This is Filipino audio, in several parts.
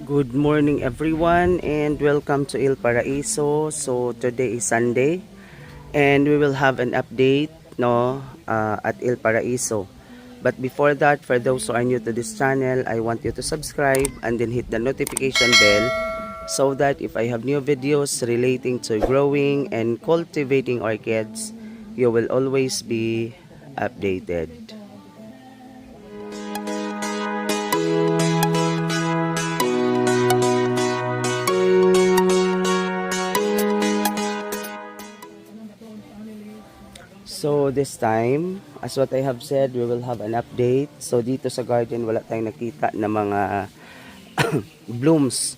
Good morning everyone and welcome to Il Paraiso. So today is Sunday and we will have an update at Il Paraiso. But before that, for those who are new to this channel, I want you to subscribe and then hit the notification bell so that if I have new videos relating to growing and cultivating orchids, you will always be updated. So this time, as what I have said, we will have an update. So dito sa garden, wala tayong nakita na mga blooms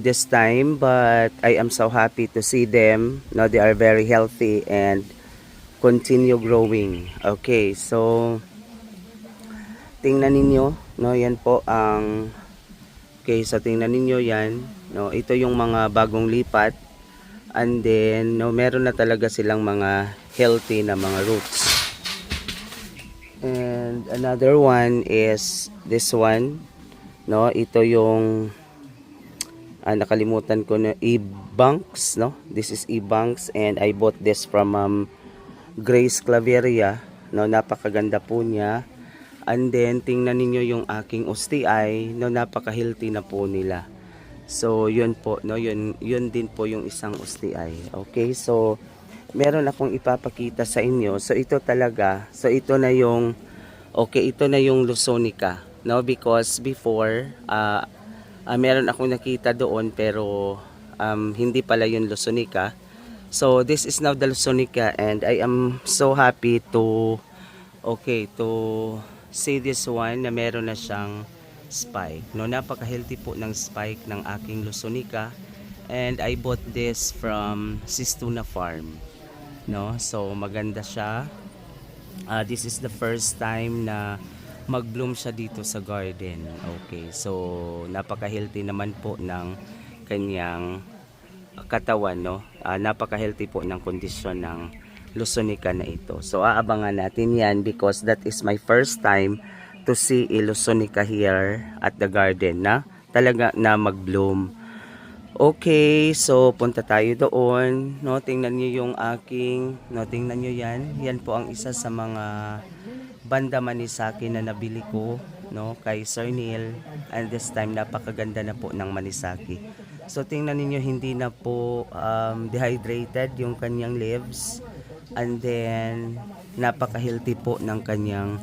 this time, but I am so happy to see them. They are very healthy and continue growing. Okay, so tingnan ninyo, yan po ang so tingnan ninyo yan, ito yung mga bagong lipat. And then, meron na talaga silang mga healthy na mga roots. And another one is this one. Ito yung nakalimutan ko na E-Banks, This is E-Banks and I bought this from Grace Claveria. Napakaganda po niya. And then, tingnan niyo yung aking Ustii, napaka-healthy na po nila. So, yun po, yun din po yung isang Ustii. Okay, so, meron akong ipapakita sa inyo. So, ito talaga, ito na yung Lusonica, because before, meron akong nakita doon, pero, hindi pala yung Lusonica. So, this is now the Lusonica, and I am so happy to see this one, na meron na siyang spike. Napaka-healthy po ng spike ng aking Lusonica and I bought this from Sistuna Farm. So maganda siya. This is the first time na mag-bloom siya dito sa garden. Okay, so napaka-healthy naman po ng kanyang katawan, napaka-healthy po ng kondisyon ng Lusonica na ito. So aabangan natin yan because that is my first time to see Lusonica here at the garden na talaga na mag-bloom. Okay, so punta tayo doon. Tingnan niyo yung aking, tingnan niyo yan. Yan po ang isa sa mga banda manisaki na nabili ko, kay Sir Neil. And this time napakaganda na po ng manisaki. So tingnan niyo hindi na po dehydrated yung kanyang leaves. And then napaka-healthy po ng kanyang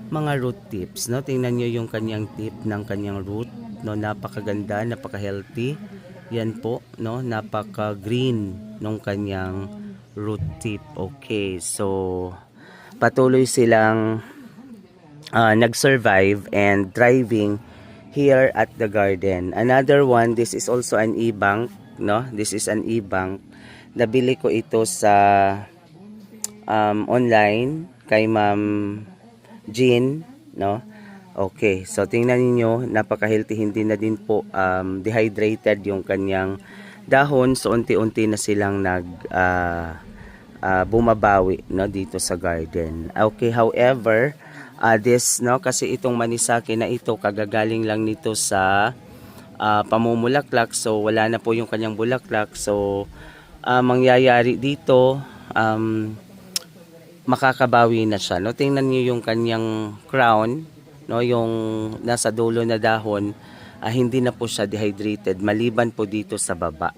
mga root tips, tingnan nyo yung kanyang tip ng kanyang root, napakaganda, napaka-healthy. Yan po, napaka-green ng kanyang root tip. Okay, so patuloy silang nag-survive and thriving here at the garden. Another one, this is also an E-Bank, This is an E-Bank. Nabili ko ito sa online kay Ma'am Jean, Okay, so tingnan niyo, napaka-healthy, hindi na din po dehydrated yung kanyang dahon. So unti-unti na silang bumabawi, dito sa garden. Okay, however, this, kasi itong manisaki na ito, kagagaling lang nito sa pamumulaklak. So wala na po yung kanyang bulaklak. So mangyayari dito, makakabawi na siya. Tingnan niyo yung kanyang crown, yung nasa dulo na dahon, hindi na po siya dehydrated maliban po dito sa baba.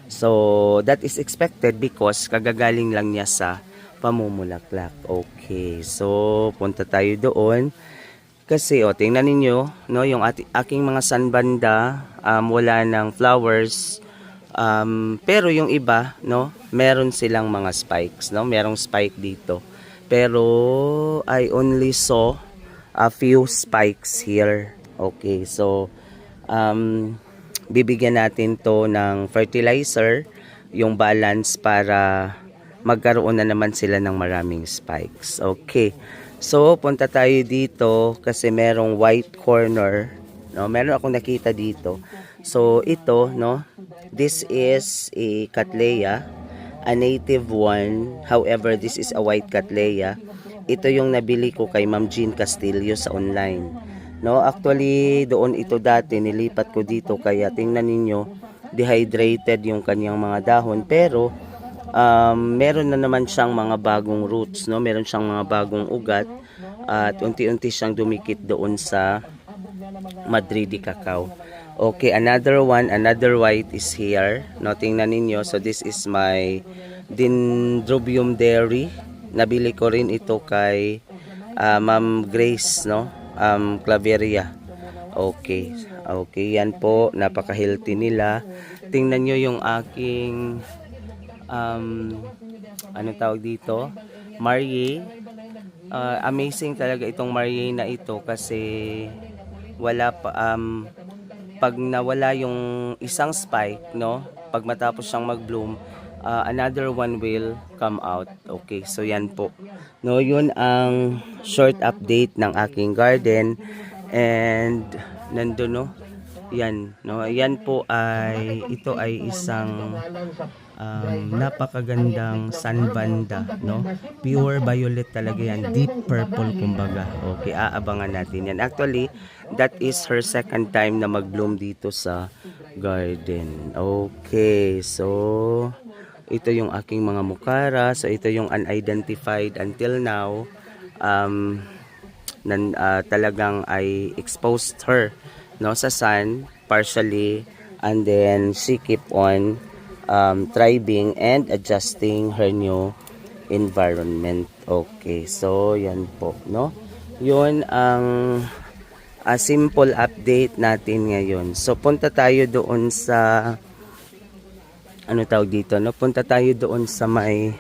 So that is expected because kagagaling lang niya sa pamumulaklak. Okay, so punta tayo doon. Kasi tingnan niyo, yung aking mga sunbanda, wala ng flowers. Pero yung iba, meron silang mga spikes, merong spike dito. Pero I only saw a few spikes here. Okay, so bibigyan natin to ng fertilizer, yung balance, para magkaroon na naman sila ng maraming spikes. Okay, so punta tayo dito kasi merong white corner, meron akong nakita dito. So ito, this is a Cattleya, a native one. However, this is a white Cattleya. Ito yung nabili ko kay Ma'am Jean Castillo sa online. No, actually doon ito dati nilipat ko dito kaya tingnan ninyo dehydrated yung kanyang mga dahon pero meron na naman siyang mga bagong roots, no? Meron siyang mga bagong ugat at unti-unti siyang dumikit doon sa Madridi cacao. Okay, another one, another white is here. No, tingnan ninyo. So this is my Dendrobium dairy. Nabili ko rin ito kay Ma'am Grace, no? Claveria. Okay. Okay, yan po. Napaka-healthy nila. Tingnan nyo yung aking anong tawag dito? Marye. Amazing talaga itong Marye na ito kasi wala pa pag nawala yung isang spike, no? Pag matapos siyang mag-bloom, another one will come out. Okay, so yan po. No, yun ang short update ng aking garden and nandun, no? Yan, no? Yan po ay ito ay isang napakagandang sunbanda, no? Pure violet talaga yan, deep purple kumbaga. Okay, aabangan natin yan. Actually, that is her second time na mag-bloom dito sa garden. Okay, so ito yung aking mga mukara. So ito yung unidentified until now. Talagang I exposed her, no, sa sun partially, and then she keep on thriving and adjusting her new environment. Okay, so yan po, no? Yun ang simple update natin ngayon. So punta tayo doon sa ano tawag dito, no? Punta tayo doon sa may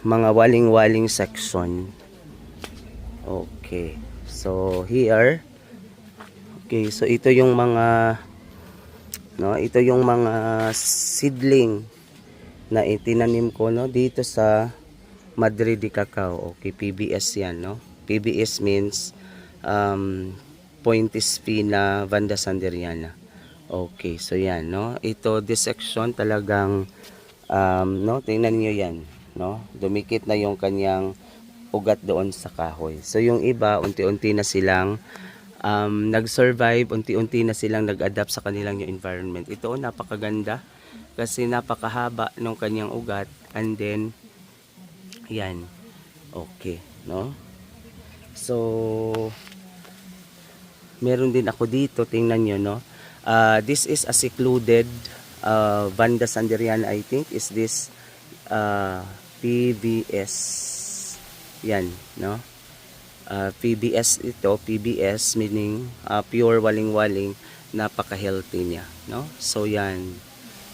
mga waling-waling section. Okay. So here. Okay, so ito yung mga ito yung mga seedling na itinanim ko, no, dito sa Madridi cacao. Okay, PBS yan, no? PBS means Pointisfina Vanda Sanderiana. Okay, so yan, no? Ito, this section talagang, no? Tingnan nyo yan, no? Dumikit na yung kanyang ugat doon sa kahoy. So, yung iba, unti-unti na silang nag-survive, unti-unti na silang nag-adapt sa kanilang new environment. Ito, napakaganda kasi napakahaba ng kanyang ugat and then, yan. Okay, no? So, meron din ako dito, tingnan nyo, no? This is a secluded Vanda Sanderiana, I think. Is this PBS? Yan, no? PBS ito, PBS meaning pure waling-waling, napaka-healthy niya, no? So, yan.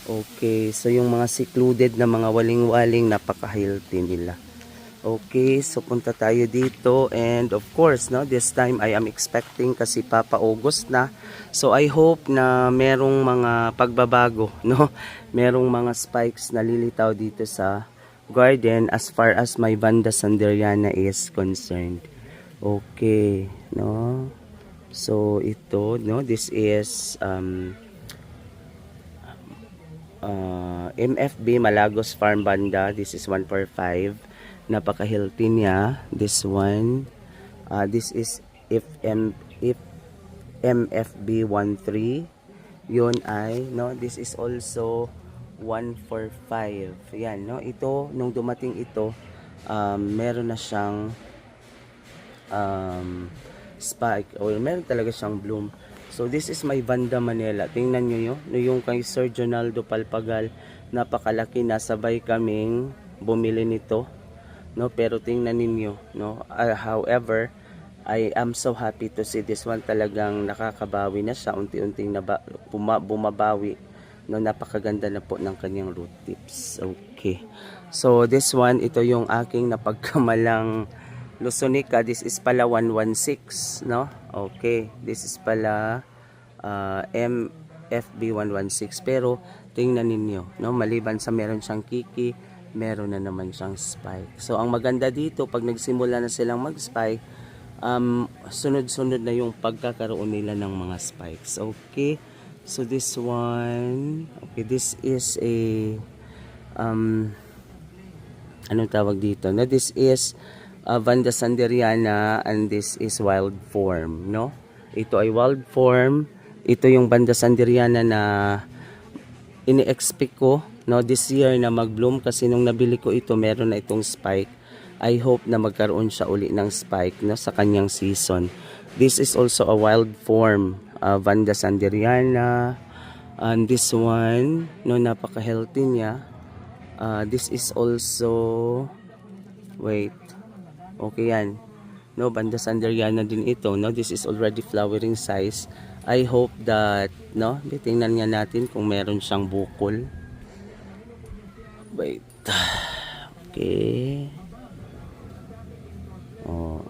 Okay, so yung mga secluded na mga waling-waling, napaka-healthy nila. Okay, so punta tayo dito and of course, no, this time I am expecting kasi Papa August na. So I hope na merong mga pagbabago, no? Merong mga spikes na lilitaw dito sa garden as far as my Vanda Sanderiana is concerned. Okay, no? So ito, no, this is MFB Malagos Farm Vanda. This is 145. Napaka-healthy niya. This one, this is if MFB 13, yun ay, no, this is also 145. Yan, no, ito, nung dumating ito, meron na siyang spike, or meron talaga siyang bloom. So, this is my Vanda Manila. Tingnan nyo yun, no, yung kay Sir Jonaldo Palpagal, napakalaki na, sabay kaming bumili nito. No, pero tingnan ninyo, no, however, I am so happy to see this one. Talagang nakakabawi na siya, unti-unting bumabawi, no, napakaganda na po ng kanyang root tips. Okay, so this one, ito yung aking napagkamalang Lusonica. This is pala 116, no? Okay, this is pala MFB 116, pero tingnan ninyo, no, maliban sa meron siyang kiki, meron na naman siyang spike. So ang maganda dito, pag nagsimula na silang mag-spike, sunod-sunod na yung pagkakaroon nila ng mga spikes. Okay, so this one, okay, this is a anong tawag dito, no, this is Vanda Sanderiana, and this is wild form, no? Ito ay wild form. Ito yung Vanda Sanderiana na ini-expect ko, no, this year na mag-bloom, kasi nung nabili ko ito meron na itong spike. I hope na magkaroon siya uli ng spike, no, sa kanyang season. This is also a wild form, Vanda Sanderiana. And this one, no, napaka-healthy niya. This is also, wait, okay yan, no, Vanda Sanderiana din ito, no. This is already flowering size. I hope that, no, tingnan nga natin kung meron siyang bukol. Wait, okay, oh,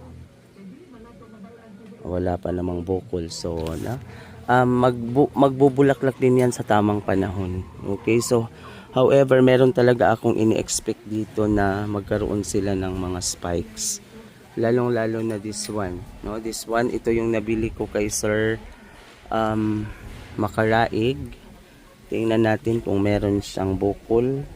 wala pa namang bukol. So na, magbubulaklak din yan sa tamang panahon. Okay, so however, meron talaga akong ini-expect dito na magkaroon sila ng mga spikes. Lalong-lalo na this one, no? This one, ito yung nabili ko kay Sir Makaraig. Tingnan natin kung meron siyang bukol.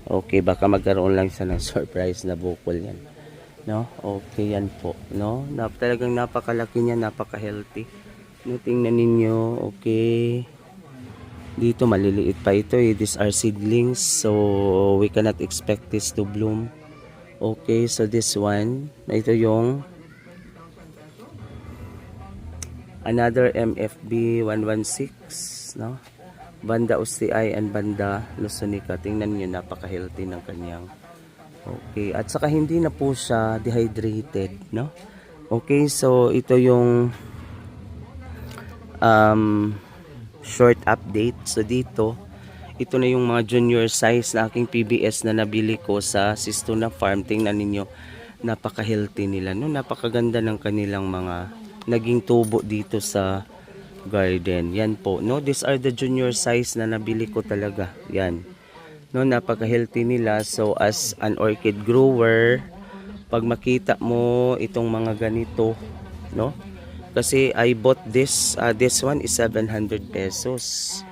Okay, baka magkaroon lang siya ng surprise na bukol yan, no? Okay, yan po, no? Talagang napakalaki niya, napaka-healthy. No, tingnan ninyo, okay. Dito maliliit pa ito eh. These are seedlings, so we cannot expect this to bloom. Okay, so this one, ito yung another MFB 116, no? Vanda Ustii and Vanda Lusonica. Tingnan niyo, napaka-healthy ng kanyang. Okay, at saka hindi na po siya dehydrated, no? Okay, so ito yung short update. So dito, ito na yung mga junior size na aking PBS na nabili ko sa Sistuna Farm. Tingnan ninyo, napaka-healthy nila, no? Napakaganda ng kanilang mga naging tubo dito sa garden. Yan po, no? These are the junior size na nabili ko talaga. Yan, no? Napaka-healthy nila. So as an orchid grower, pag makita mo itong mga ganito, no? Kasi I bought this, this one is 700 pesos.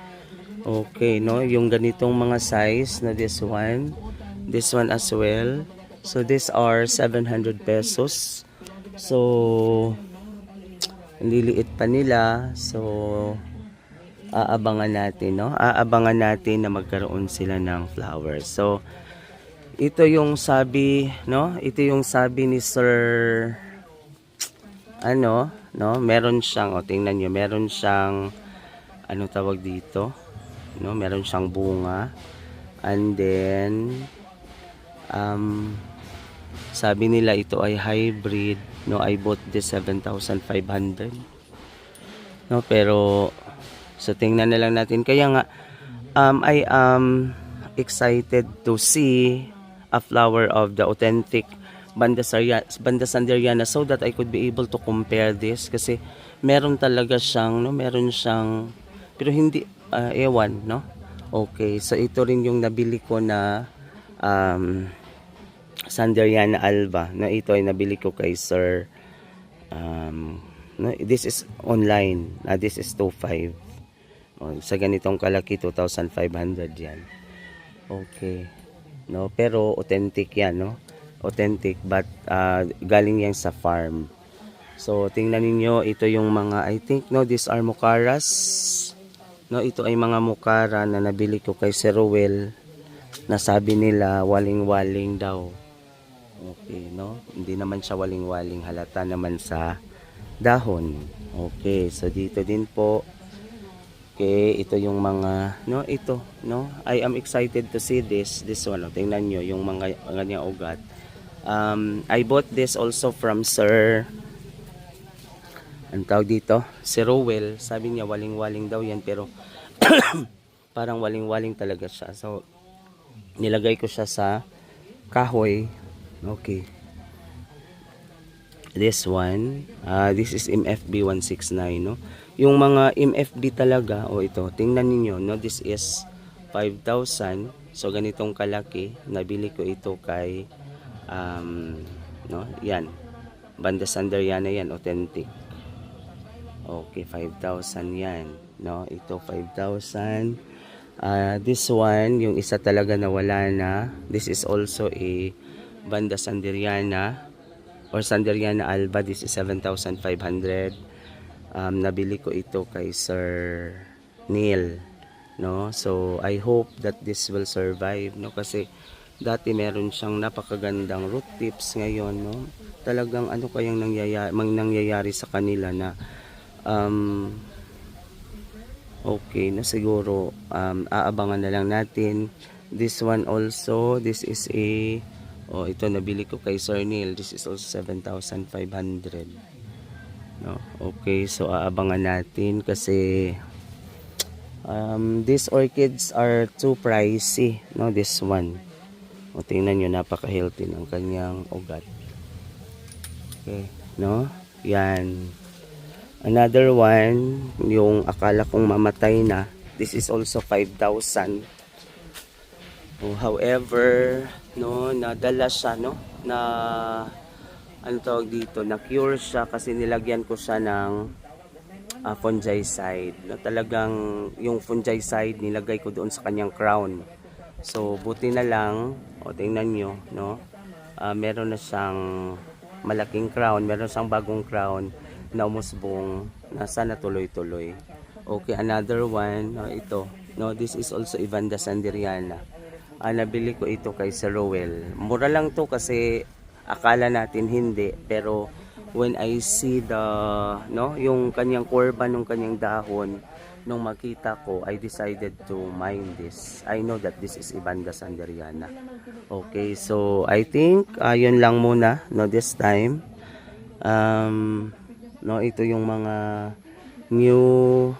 Okay, no? Yung ganitong mga size na this one as well. So these are 700 pesos. So liliit pa nila. So aabangan natin, no? Aabangan natin na magkaroon sila ng flowers. So ito yung sabi, no? Ito yung sabi ni Sir ano, no? Meron siyang, o tingnan niyo, meron siyang ano tawag dito, no? Meron siyang bunga. And then sabi nila ito ay hybrid, no? I bought this 7,500, no? Pero so tingnan na lang natin. Kaya nga I am excited to see a flower of the authentic Vanda Sanderiana, so that I could be able to compare this, kasi meron talaga siyang, no? Meron siyang, pero hindi ewan, no? Okay, so ito rin yung nabili ko na Sanderiana alba, na ito ay nabili ko kay Sir no, this is online, this is 2.5, sa ganitong kalaki 2,500 yan. Okay, no, pero authentic yan, no? Authentic, but galing yan sa farm. So tingnan niyo, ito yung mga, I think, no, these are mukaras, no? Ito ay mga mukara na nabili ko kay Sir Ruel, na sabi nila waling-waling daw. Okay, no? Hindi naman siya waling-waling, halata naman sa dahon. Okay, so dito din po. Okay, ito yung mga, no, ito, no? I am excited to see this one. No? Tingnan nyo yung mga kanyang ugat. I bought this also from Sir, ang tawag dito, si Rowell. Sabi niya waling-waling daw yan, pero parang waling-waling talaga siya. So nilagay ko siya sa kahoy. Okay, this one, this is MFB 169, no? Yung mga MFB talaga, ito, tingnan niyo, no? This is 5,000. So ganitong kalaki, nabili ko ito kay no, yan, Vanda Sanderiana yan, authentic. Okay, 5,000 yan, no? Ito 5,000. This one, yung isa talaga nawala na. This is also a Banda Sanderiana or Sanderiana Alba. This is 7,500. Nabili ko ito kay Sir Neil, no? So I hope that this will survive, no? Kasi dati meron siyang napakagandang root tips, ngayon, no? Talagang ano kayang nangyayari sa kanila na okay na siguro, aabangan na lang natin. This one also, this is a, ito nabili ko kay Sir Neil. This is also 7,500. No? Okay, so aabangan natin kasi these orchids are too pricey, no? This one. O, tingnan nyo, napaka-healthy ng kanyang ugat. Okay, no? Yan. Another one, yung akala kong mamatay na. This is also 5,000. However, no, nadala siya, no? Na ano tawag dito, na cure siya kasi nilagyan ko siya ng fungicide. No, talagang yung fungicide nilagay ko doon sa kanyang crown. So buti na lang, tingnan nyo, no? Meron na siyang malaking crown, meron siyang bagong crown na umusbong, na sana tuloy-tuloy. Okay, another one, ito, no, this is also Banda Sanderiana. Nabili ko ito kay Sir Rowell. Mura lang to kasi akala natin hindi, pero when I see the, no, yung kanyang kurba ng kanyang dahon, nung makita ko, I decided to mine this. I know that this is Banda Sanderiana. Okay, so I think yun lang muna, no, this time. No, ito yung mga new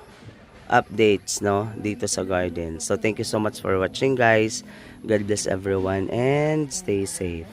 updates, no, dito sa garden. So thank you so much for watching, guys. God bless everyone and stay safe.